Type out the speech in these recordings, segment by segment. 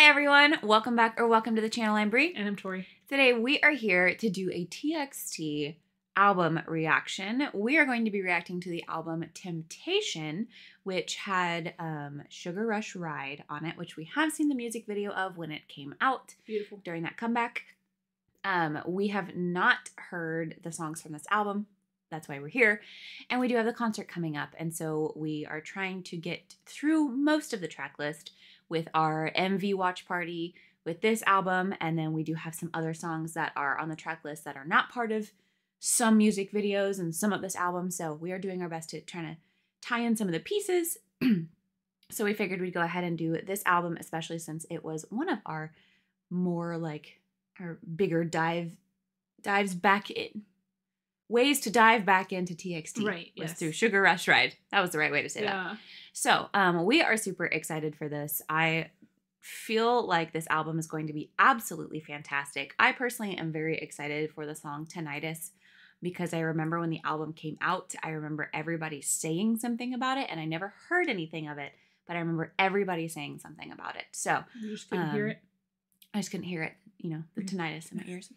everyone, welcome back or welcome to the channel. I'm Brie. And I'm Tori. Today we are here to do a TXT album reaction. We are going to be reacting to the album Temptation, which had Sugar Rush Ride on it, which we have seen the music video of when it came out. Beautiful. During that comeback. We have not heard the songs from this album. That's why we're here. And we do have the concert coming up. And so we are trying to get through most of the track list with our MV watch party with this album. And then we do have some other songs that are on the track list that are not part of some music videos and some of this album. So we are doing our best to try to tie in some of the pieces. So we figured we'd go ahead and do this album, especially since it was one of our more like our bigger dives back in. Ways to dive back into TXT. Right, was yes. through Sugar Rush Ride. That was the right way to say that. So we are super excited for this. I feel like this album is going to be absolutely fantastic. I personally am very excited for the song Tinnitus because I remember when the album came out, I remember everybody saying something about it, and I never heard anything of it, but I remember everybody saying something about it. So you just couldn't hear it? I just couldn't hear it, you know, the tinnitus in my ears.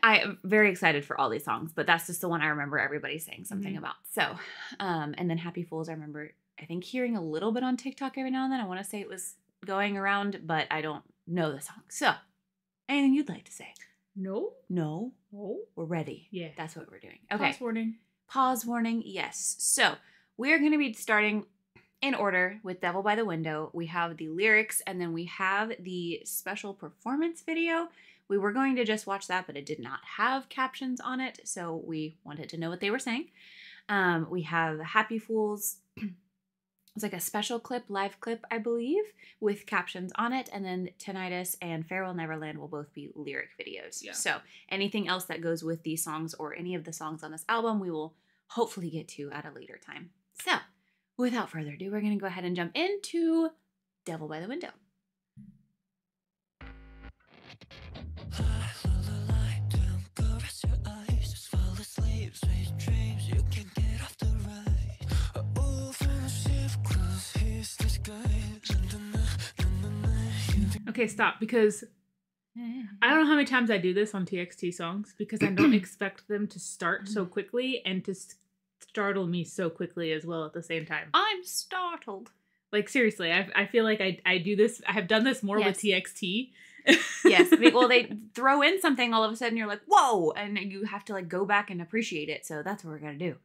I am very excited for all these songs, but that's just the one I remember everybody saying something about. So, and then Happy Fools, I remember, I think hearing a little bit on TikTok every now and then. I want to say it was going around, but I don't know the song. So, anything you'd like to say? No. No? No. We're ready. Yeah. That's what we're doing. Okay. Pause warning. Pause warning, yes. So, we're going to be starting in order with Devil by the Window. We have the lyrics, and then we have the special performance video. We were going to just watch that, but it did not have captions on it, so we wanted to know what they were saying. We have Happy Fools. It's like a special clip, live clip, I believe, with captions on it. And then Tinnitus and Farewell Neverland will both be lyric videos. Yeah. So anything else that goes with these songs or any of the songs on this album, we will hopefully get to at a later time. So without further ado, we're going to go ahead and jump into Devil by the Window. Okay, stop, because I don't know how many times I do this on TXT songs because I don't expect them to start so quickly and to startle me so quickly as well at the same time. I'm startled. Like, seriously, I feel like I do this. I have done this more with TXT. Yes. Well, they throw in something all of a sudden, you're like, whoa, and you have to like go back and appreciate it. So that's what we're going to do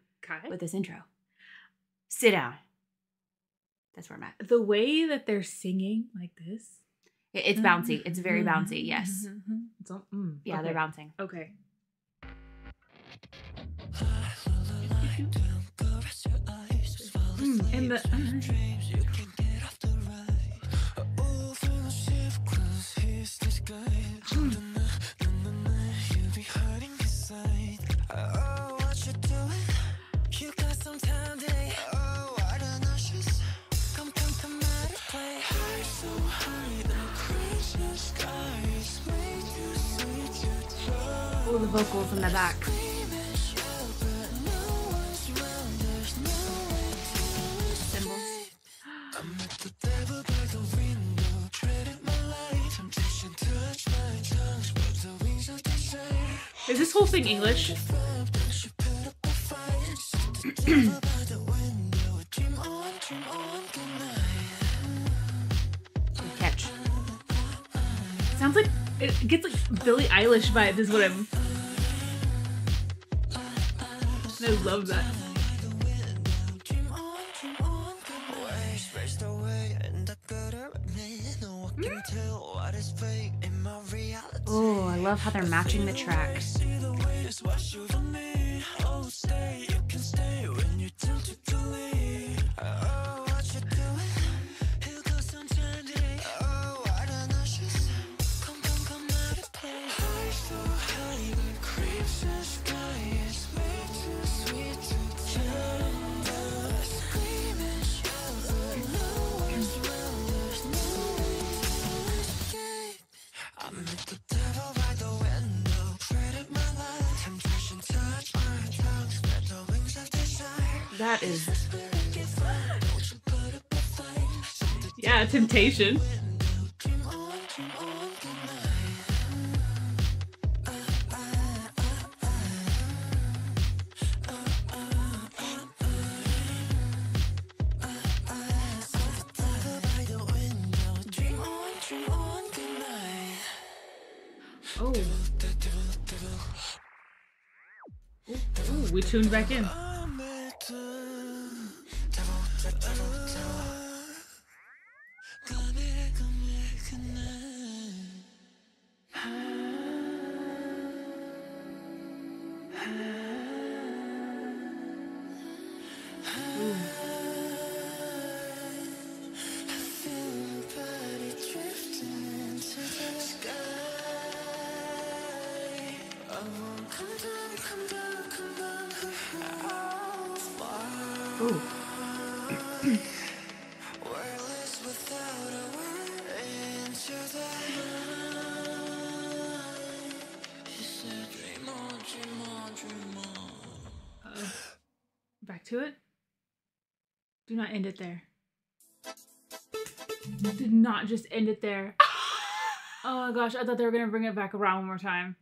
with this intro. Sit down. That's where I'm at. The way that they're singing like this. It's bouncy. It's very bouncy. Yes. It's all, yeah, okay. They're bouncing. Okay. And the all the vocals in the back. Cymbals. Is this whole thing English? Catch. Sounds like it gets like Billie Eilish vibes is what I'm. I love that. Oh, I love how they're matching the tracks. That is. Yeah, that temptation. Oh. Ooh, we tuned back in. Ooh. Back to it. Do not end it there. Did not just end it there. Oh my gosh, I thought they were gonna bring it back around one more time.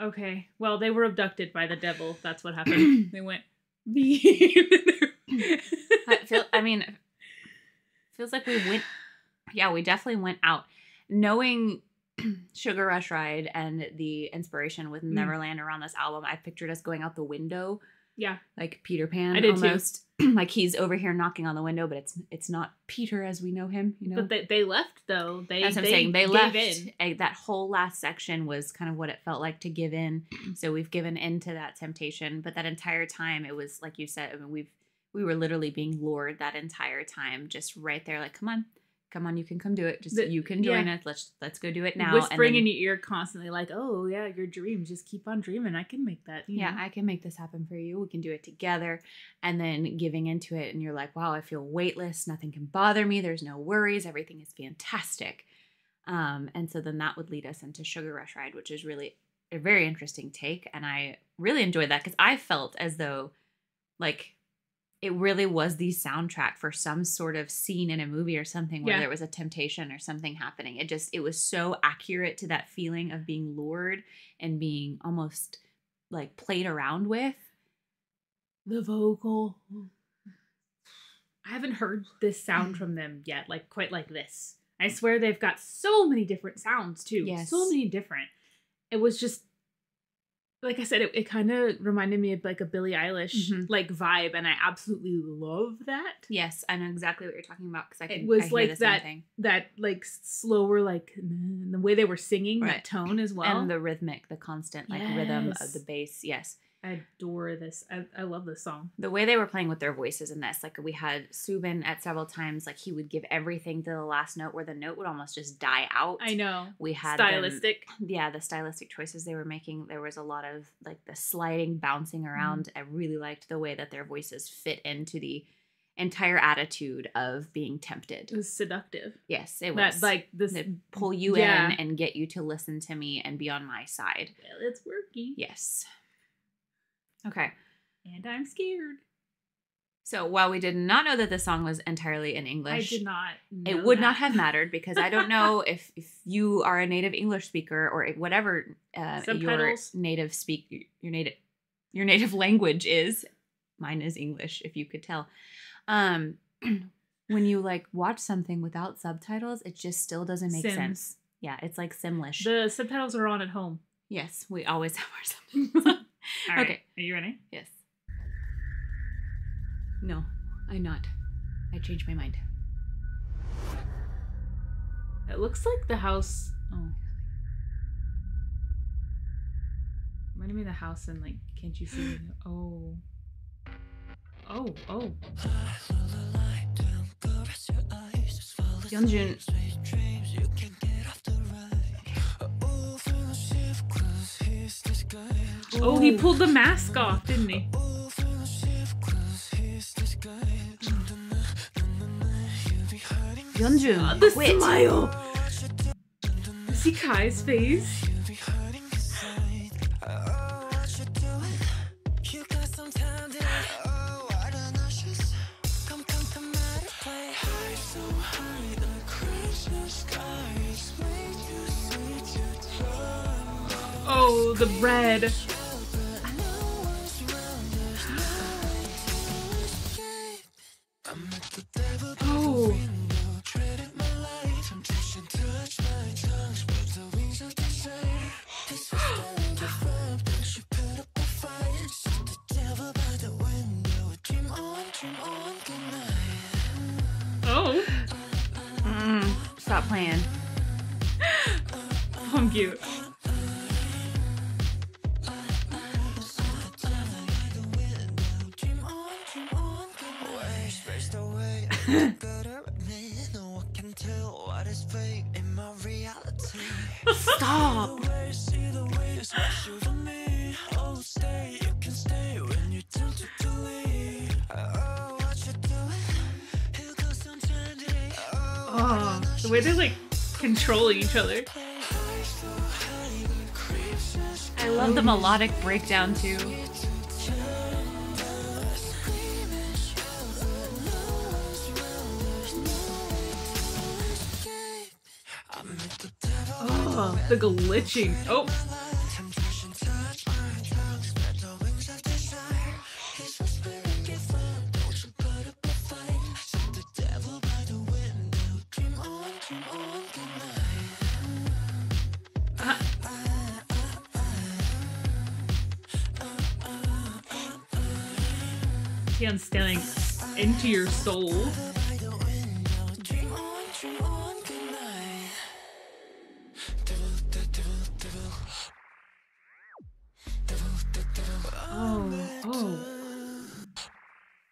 Okay, well, they were abducted by the devil. That's what happened. They went. Feels like we went. Yeah, we definitely went out, knowing Sugar Rush Ride and the inspiration with Neverland around this album. I pictured us going out the window. Yeah, like Peter Pan. I did almost. Like he's over here knocking on the window, but it's not Peter as we know him. You know. But they left though. That's what I'm saying. They left. That whole last section was kind of what it felt like to give in. So we've given in to that temptation, but that entire time it was like you said. I mean, we were literally being lured that entire time, just right there. Like, come on, you can come do it. Just you can join us. Let's go do it now. Whispering in your ear constantly, like, oh yeah, your dreams. Just keep on dreaming. I can make that. You know? I can make this happen for you. We can do it together. And then giving into it, and you're like, wow, I feel weightless. Nothing can bother me. There's no worries. Everything is fantastic. And so then that would lead us into Sugar Rush Ride, which is really a very interesting take. And I really enjoyed that because I felt as though, like, it really was the soundtrack for some sort of scene in a movie or something where there was a temptation or something happening. It was so accurate to that feeling of being lured and being almost like played around with. The vocal. I haven't heard this sound from them yet, like quite like this. I swear they've got so many different sounds too. Yes. So many different. It was just, like I said, it kind of reminded me of like a Billie Eilish like vibe, and I absolutely love that. Yes, I know exactly what you're talking about because it was like that like slower, like the way they were singing, that tone as well, and the rhythmic, the constant like rhythm of the bass. Yes, I adore this. I love this song. The way they were playing with their voices in this, like we had Subin at several times, like he would give everything to the last note where the note would almost just die out. I know. We had stylistic. The stylistic choices they were making. There was a lot of like the sliding, bouncing around. I really liked the way that their voices fit into the entire attitude of being tempted. It was seductive. Yes, it was. That, like this, pull you in and get you to listen to me and be on my side. Well, it's working. Yes. Okay. And I'm scared. So while we did not know that the song was entirely in English, I did not know it would not have mattered because I don't know if you are a native English speaker or whatever your native language is. Mine is English, if you could tell. When you like watch something without subtitles, it just still doesn't make sense. Yeah, it's like Simlish. The subtitles are on at home. Yes, we always have our subtitles. All right. Okay. Are you ready? Yes. No, I'm not. I changed my mind. It looks like the house. Oh. Reminded me of the house and like, can't you see? Oh. Yeonjun. Oh, he pulled the mask off, didn't he? Yeonjun, the smile. See Kai's face. Oh, the red. Oh. Oh. Stop playing. I'm cute. Stop. Oh, the way they're like controlling each other. I love the melodic breakdown too. Oh, the glitching. Oh. Tian staring into your soul. Oh.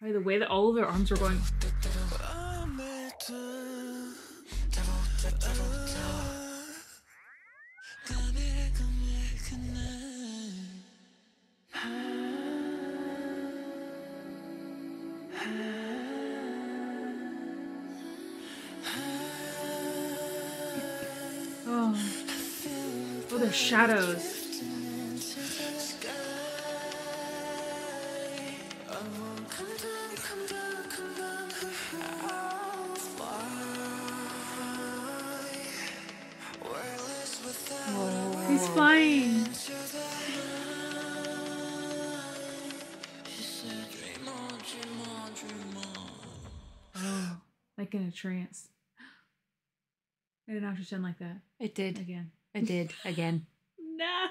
By the way that all of their arms are going. Oh, there's shadows. Oh. He's flying. Oh, like in a trance. I didn't have to sound like that. It did. Again. It did. Again. No.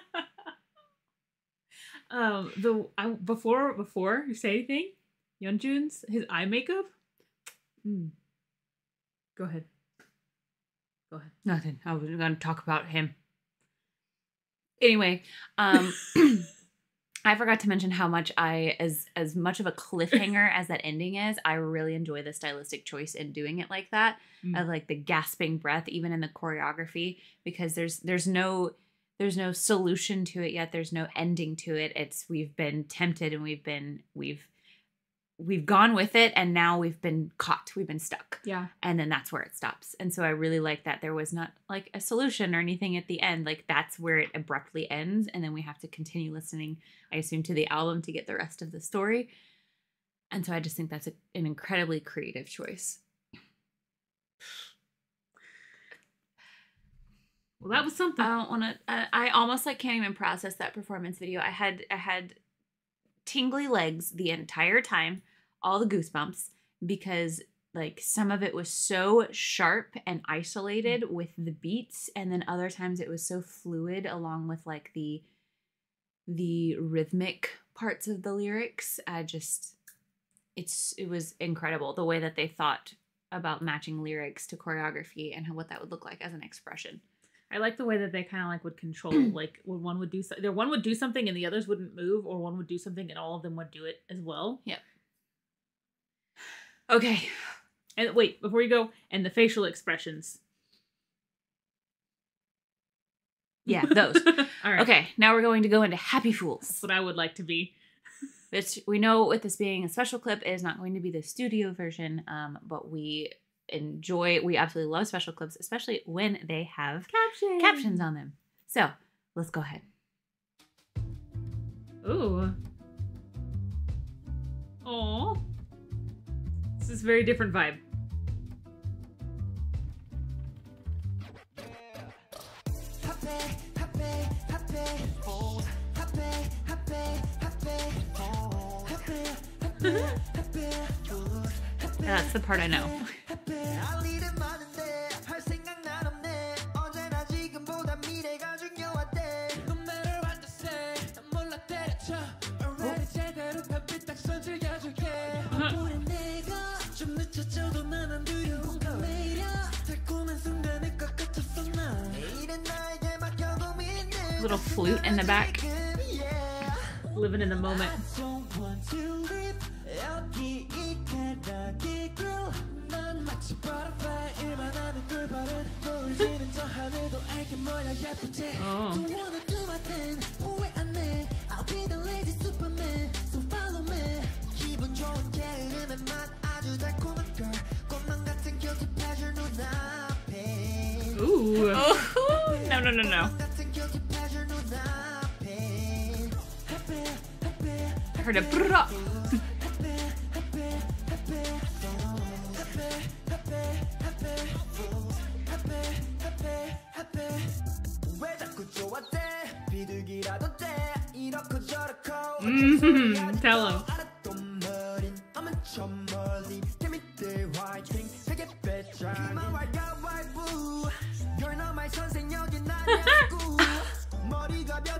Before you say anything, Yeonjun's his eye makeup. Go ahead. Nothing. I was going to talk about him. Anyway, I forgot to mention how much as much of a cliffhanger as that ending is, I really enjoy the stylistic choice in doing it like that. Of like the gasping breath, even in the choreography, because there's no solution to it yet. There's no ending to it. We've been tempted and we've gone with it, and now we've been caught. We've been stuck. Yeah. And then that's where it stops. And so I really like that there was not like a solution or anything at the end. Like that's where it abruptly ends, and then we have to continue listening, I assume, to the album to get the rest of the story. And so I just think that's an incredibly creative choice. Well, that was something. I don't want to. I almost like can't even process that performance video. I had tingly legs the entire time, all the goosebumps, because like some of it was so sharp and isolated with the beats, and then other times it was so fluid along with like the rhythmic parts of the lyrics. It was incredible the way that they thought about matching lyrics to choreography and what that would look like as an expression. I like the way that they kind of like would control, like when one would do one would do something and the others wouldn't move, or one would do something and all of them would do it as well. Yep. Okay. And wait, before you go, and the facial expressions. Yeah, those. All right. Okay, now we're going to go into Happy Fools. That's what I would like to be. Which we know with this being a special clip, it is not going to be the studio version, but we absolutely love special clips, especially when they have captions on them. So let's go ahead. Ooh. Aw. This is a very different vibe. That's the part I know. Little flute in the back. Living in the moment. Oh. Ooh. Oh. No, no, no, no. I heard a brrrr. Tell him.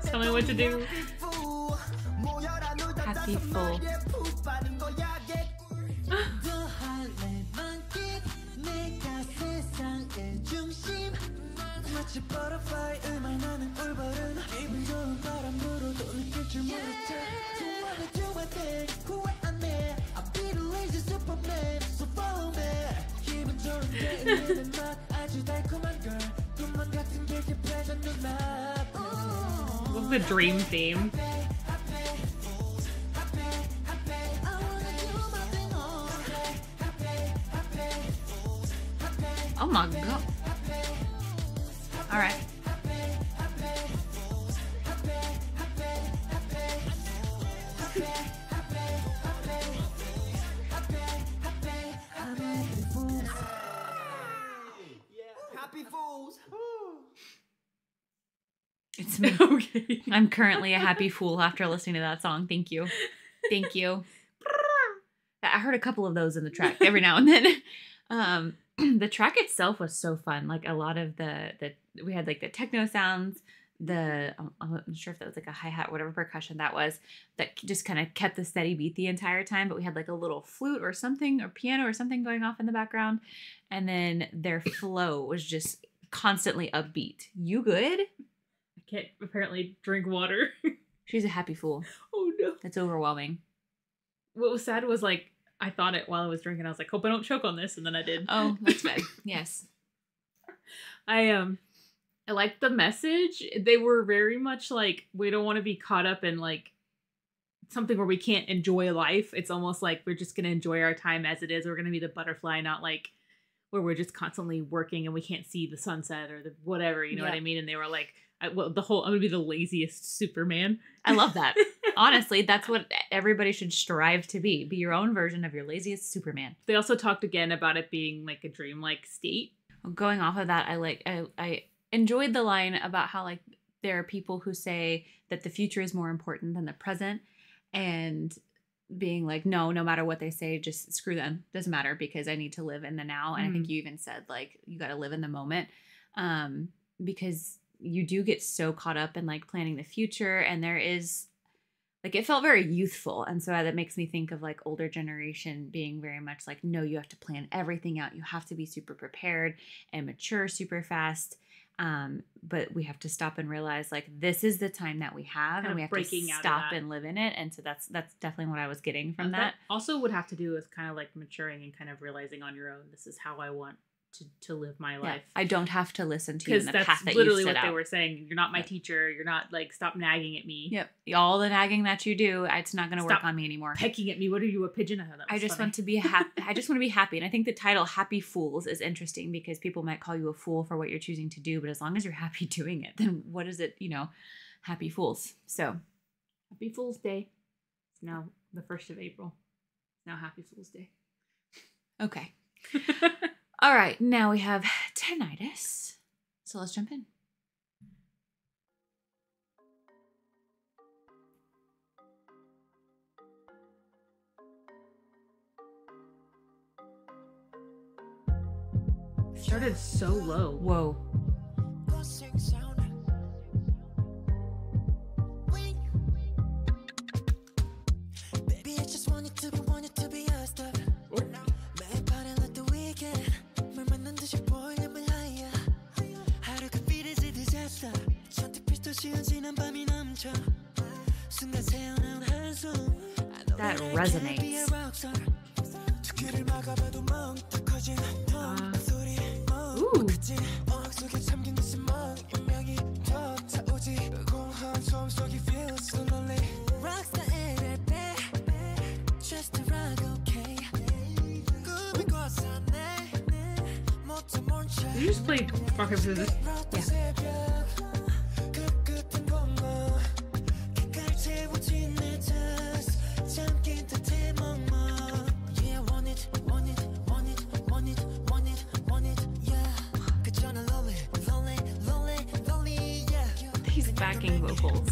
Tell me what to do. Happy full. Love the dream theme. Oh my god. All right. Happy Fools. It's me. Okay. I'm currently a happy fool after listening to that song. Thank you. Thank you. I heard a couple of those in the track every now and then. The track itself was so fun. Like a lot of the we had like the techno sounds, I'm not sure if that was like a hi-hat, whatever percussion that was, that just kind of kept the steady beat the entire time. But we had like a little flute or something, or piano or something going off in the background. And then their flow was just constantly upbeat. You good? I can't apparently drink water. She's a happy fool. Oh no. It's overwhelming. What was sad was like, I thought it while I was drinking. I was like, hope I don't choke on this. And then I did. Oh, that's bad. Yes. I liked the message. They were very much like, we don't want to be caught up in like something where we can't enjoy life. It's almost like we're just going to enjoy our time as it is. We're going to be the butterfly, not like where we're just constantly working and we can't see the sunset or the whatever, you know what I mean? And they were like, I'm going to be the laziest Superman. I love that. Honestly, that's what everybody should strive to be. Be your own version of your laziest Superman. They also talked again about it being like a dreamlike state. Going off of that, I enjoyed the line about how like there are people who say that the future is more important than the present, and being like, no matter what they say, just screw them. Doesn't matter, because I need to live in the now. And I think you even said like, you got to live in the moment, because you do get so caught up in like planning the future. And there is like, it felt very youthful. And so that makes me think of like older generation being very much like, no, you have to plan everything out. You have to be super prepared and mature super fast. But we have to stop and realize like, this is the time that we have, and we have to stop and live in it. And so that's definitely what I was getting from that. Also would have to do with kind of like maturing and kind of realizing on your own, this is how I want to live my life. I don't have to listen to you in the path that you set out. Because that's literally what they were saying. You're not my teacher. You're not like, stop nagging at me. Yep. All the nagging that you do, it's not going to work on me anymore. Pecking at me. What are you, a pigeon? I just want to be happy. I just want to be happy. And I think the title Happy Fools is interesting, because people might call you a fool for what you're choosing to do, but as long as you're happy doing it, then what is it, happy fools. So Happy Fool's Day. It's now the 1st of April. Now Happy Fool's Day. Okay. All right, now we have tinnitus. So let's jump in. Started so low. Whoa. That resonates. Ooh. Did you just play rock, paper, scissors? Yeah. These backing vocals.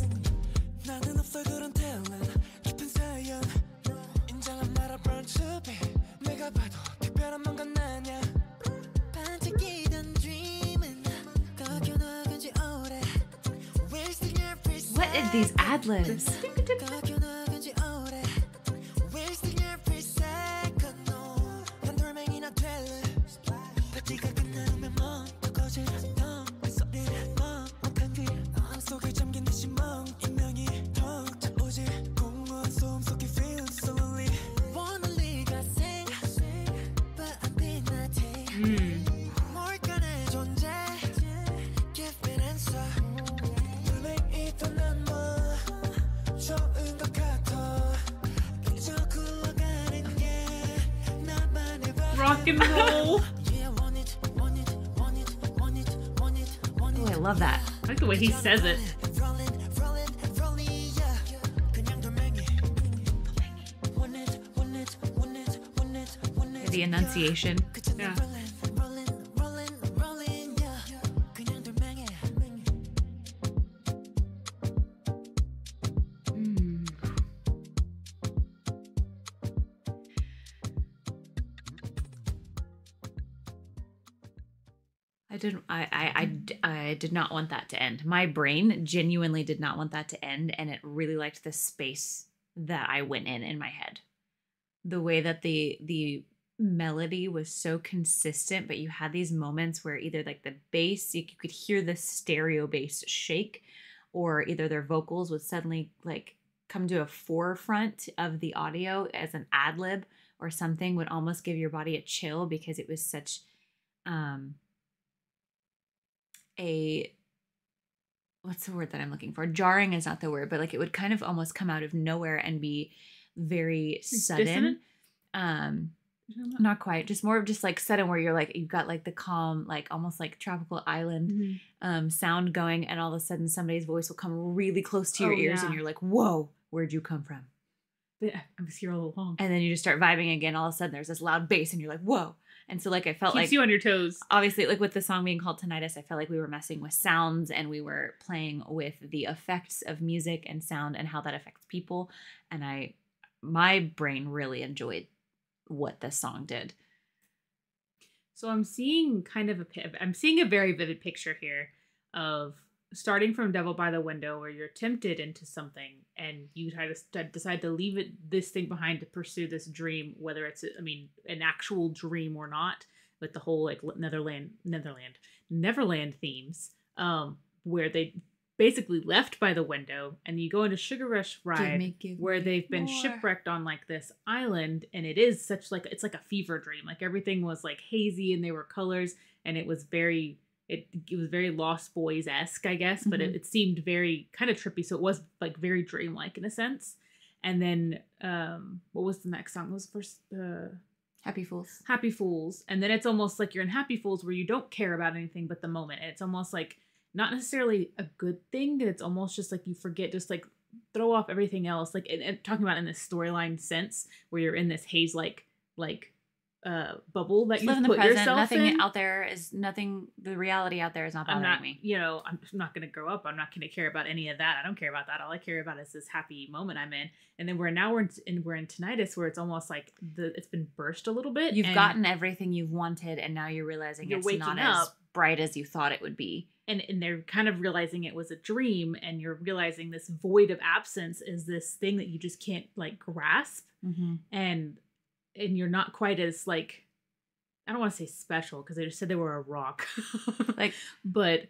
What are these ad-libs? Rock and roll. Oh, I love that. I like the way he says it. The enunciation. Yeah. I did not want that to end. My brain genuinely did not want that to end, and it really liked the space that I went in my head. The way that the melody was so consistent, but you had these moments where either like the bass, you could hear the stereo bass shake, or either their vocals would suddenly like come to a forefront of the audio as an ad lib, or something would almost give your body a chill because it was such what's the word that I'm looking for? Jarring is not the word, but like it would kind of almost come out of nowhere and be very sudden. Not quite, just more of just like sudden, where you're like, you've got like the calm, like almost like tropical island sound going, and all of a sudden somebody's voice will come really close to your ears, and you're like, whoa, where'd you come from? I was here all along. And then you just start vibing again. All of a sudden there's this loud bass and you're like, whoa. And so like I felt Keeps you on your toes. Obviously, like with the song being called Tinnitus, I felt like we were messing with sounds, and we were playing with the effects of music and sound and how that affects people. And my brain really enjoyed what this song did. So I'm seeing a very vivid picture here of starting from Devil by the Window, where you're tempted into something and you decide to leave this thing behind to pursue this dream, whether it's, an actual dream or not, with the whole like Neverland themes, where they basically left by the window, and you go into Sugar Rush Ride, where they've been shipwrecked on like this island, and it is such like, it's like a fever dream. Like everything was like hazy and they were colors, and it was very Lost Boys-esque, I guess, but it seemed very kind of trippy. So it was like very dreamlike in a sense. And then what was the next song? It was first Happy Fools. Happy Fools. And then it's almost like you're in Happy Fools, where you don't care about anything but the moment. And it's almost like not necessarily a good thing. It's almost just like you forget, just like throw off everything else. Like and talking about in this storyline sense, where you're in this haze like bubble that Just you live in the put present. yourself Nothing in. out there is nothing. The reality out there is not I'm bothering not, me. I'm not going to grow up. I'm not going to care about any of that. I don't care about that. All I care about is this happy moment I'm in. And then we're in tinnitus, where it's almost like it's been burst a little bit. You've gotten everything you've wanted, and now you're realizing it's not as bright as you thought it would be. And they're kind of realizing it was a dream, and you're realizing this void of absence is this thing that you just can't like grasp. Mm-hmm. And you're not quite as like, I don't want to say special because they just said they were a rock. But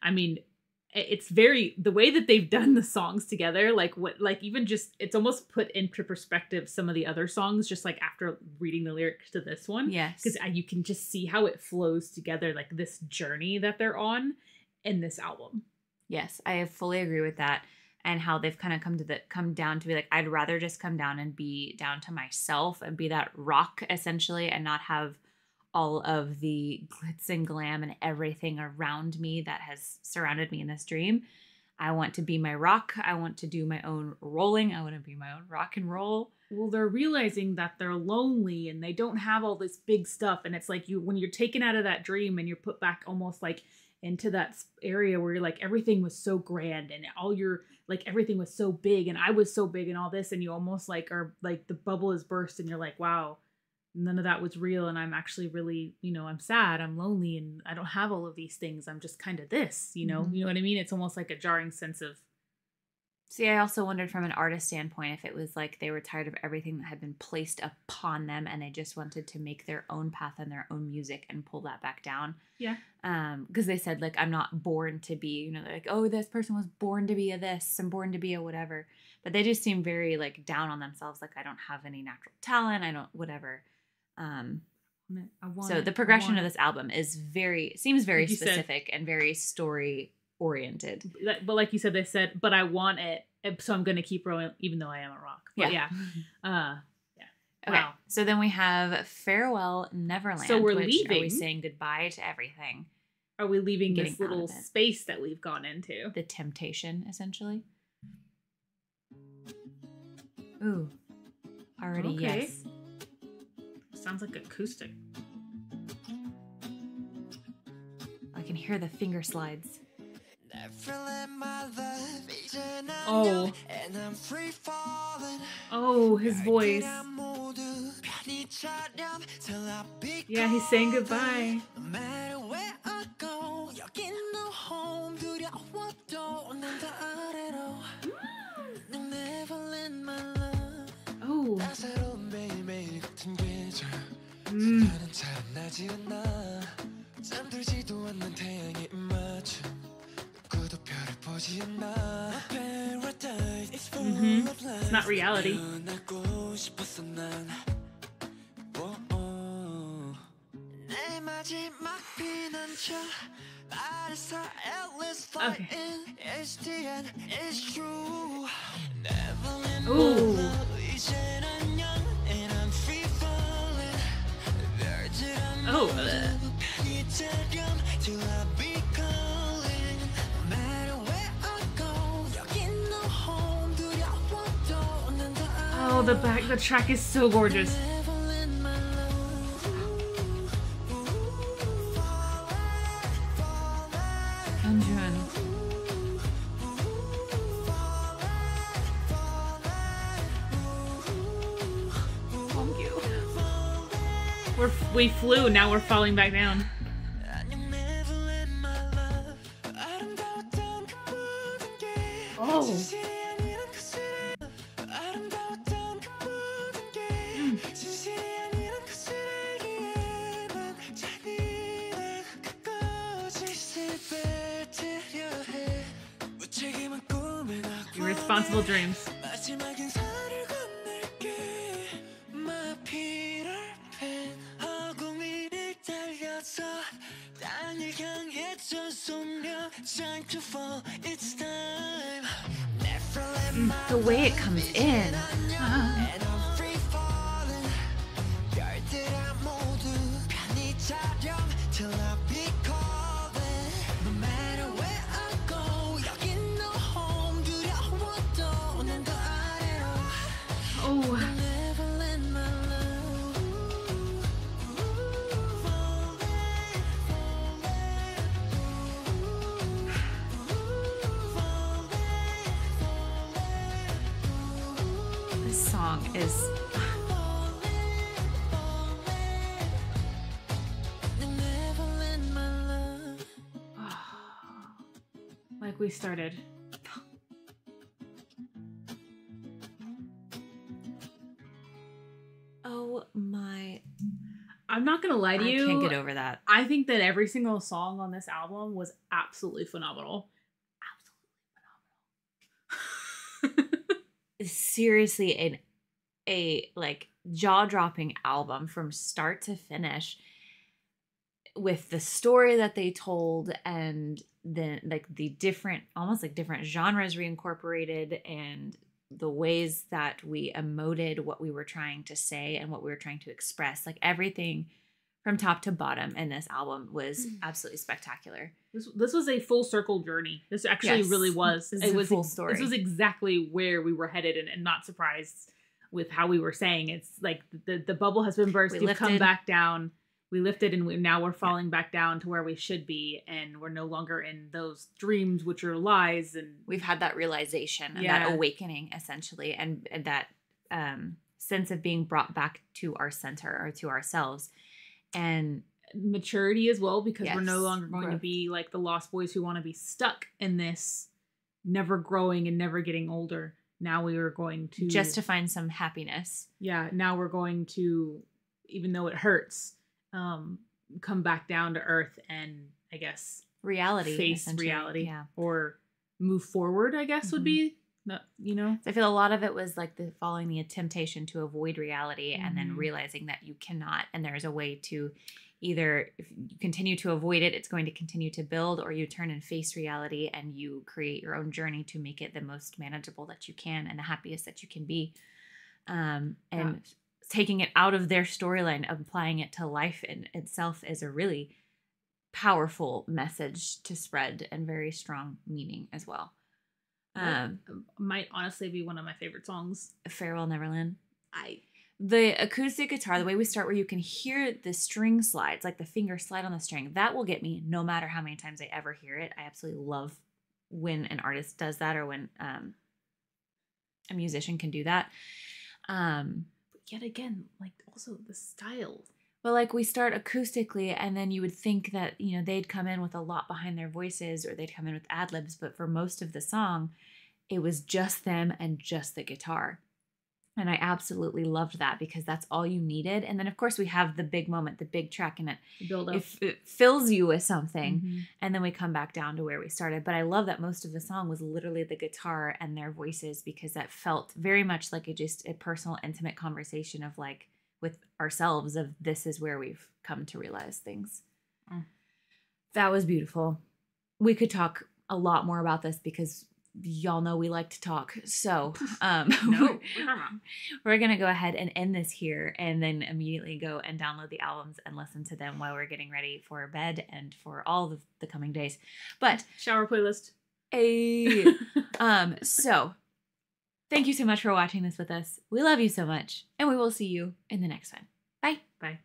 I mean, it's the way that they've done the songs together, even just, it's almost put into perspective some of the other songs, just like after reading the lyrics to this one. Yes. Because you can just see how it flows together, like this journey that they're on in this album. Yes, I fully agree with that. And how they've kind of come down to be like, I'd rather just come down and be down to myself and be that rock essentially, and not have all of the glitz and glam and everything around me that has surrounded me in this dream. I want to be my rock. I want to do my own rolling. I want to be my own rock and roll. Well, they're realizing that they're lonely and they don't have all this big stuff. And it's like when you're taken out of that dream and you're put back almost like into that area where you're like, everything was so grand and everything was so big and I was so big and all this. And you almost like are like the bubble is burst and you're like, wow, none of that was real. And I'm actually really, I'm sad, I'm lonely, and I don't have all of these things. I'm just kind of this, you know what I mean? It's almost like a jarring sense of. See, I also wondered from an artist standpoint if it was like they were tired of everything that had been placed upon them and they just wanted to make their own path and their own music and pull that back down. Yeah. Because they said, like, I'm not born to be, they're like, oh, this person was born to be a this and born to be a whatever. But they just seem very, like, down on themselves. Like, I don't have any natural talent. I don't, whatever. So the progression of this album is seems very specific and very story oriented. But like you said, they said, but I want it, so I'm going to keep growing even though I am a rock. But yeah. Okay. Wow. So then we have Farewell Neverland. So we're leaving. Are we leaving. saying goodbye to everything? Are we leaving Getting this little space that we've gone into? The temptation, essentially. Ooh. Already, okay. Yes. Sounds like acoustic. I can hear the finger slides. Oh. Oh, his voice. Yeah, he's saying goodbye. Oh. It's not reality. Okay. Ooh. Oh. Oh, the track is so gorgeous. We flew, now we're falling back down. Oh. Irresponsible dreams. The way it comes in. is like we started. oh my, I'm not gonna lie to I you. can't get over that. I think that every single song on this album was absolutely phenomenal. Seriously, a like jaw-dropping album from start to finish, with the story that they told, and then like the different, almost like different genres reincorporated, and the ways that we emoted what we were trying to say and what we were trying to express. Like everything from top to bottom in this album was absolutely spectacular. This was a full circle journey. This actually really was. It was a full story. This was exactly where we were headed, and not surprised with how we were saying. It's like the bubble has been burst. We've come back down. We lifted, and now we're falling back down to where we should be, and we're no longer in those dreams, which are lies. And we've had that realization and that awakening, essentially, and that sense of being brought back to our center, or to ourselves, and maturity as well, because we're no longer going to be like the lost boys who want to be stuck in this never growing and never getting older. Now we are going to just to find some happiness. Yeah. Now we're going to, even though it hurts, come back down to earth, and I guess face reality, or move forward, I guess would be, you know. I feel a lot of it was like following the temptation to avoid reality, and then realizing that you cannot, and there's a way to either, if you continue to avoid it, it's going to continue to build, or you turn and face reality and you create your own journey to make it the most manageable that you can and the happiest that you can be. Taking it out of their storyline, applying it to life in itself, is a really powerful message to spread, and very strong meaning as well. Might honestly be one of my favorite songs. Farewell Neverland. The acoustic guitar, the way we start, where you can hear the string slides, like the finger slide on the string, that will get me no matter how many times I ever hear it. I absolutely love when an artist does that, or when a musician can do that. Yet again, like also the style. Well, like we start acoustically, and then you would think that, you know, they'd come in with a lot behind their voices, or they'd come in with ad-libs, but for most of the song, it was just them and just the guitar. And I absolutely loved that, because that's all you needed. And then, of course, we have the big moment, the big track, and it fills you with something. And then we come back down to where we started. But I love that most of the song was literally the guitar and their voices, because that felt very much like just a personal, intimate conversation of like with ourselves, of this is where we've come to realize things. That was beautiful. We could talk a lot more about this, because y'all know we like to talk. So we're going to go ahead and end this here, and then immediately go and download the albums and listen to them while we're getting ready for bed and for all of the coming days. But shower playlist. So thank you so much for watching this with us. We love you so much, and we will see you in the next one. Bye. Bye.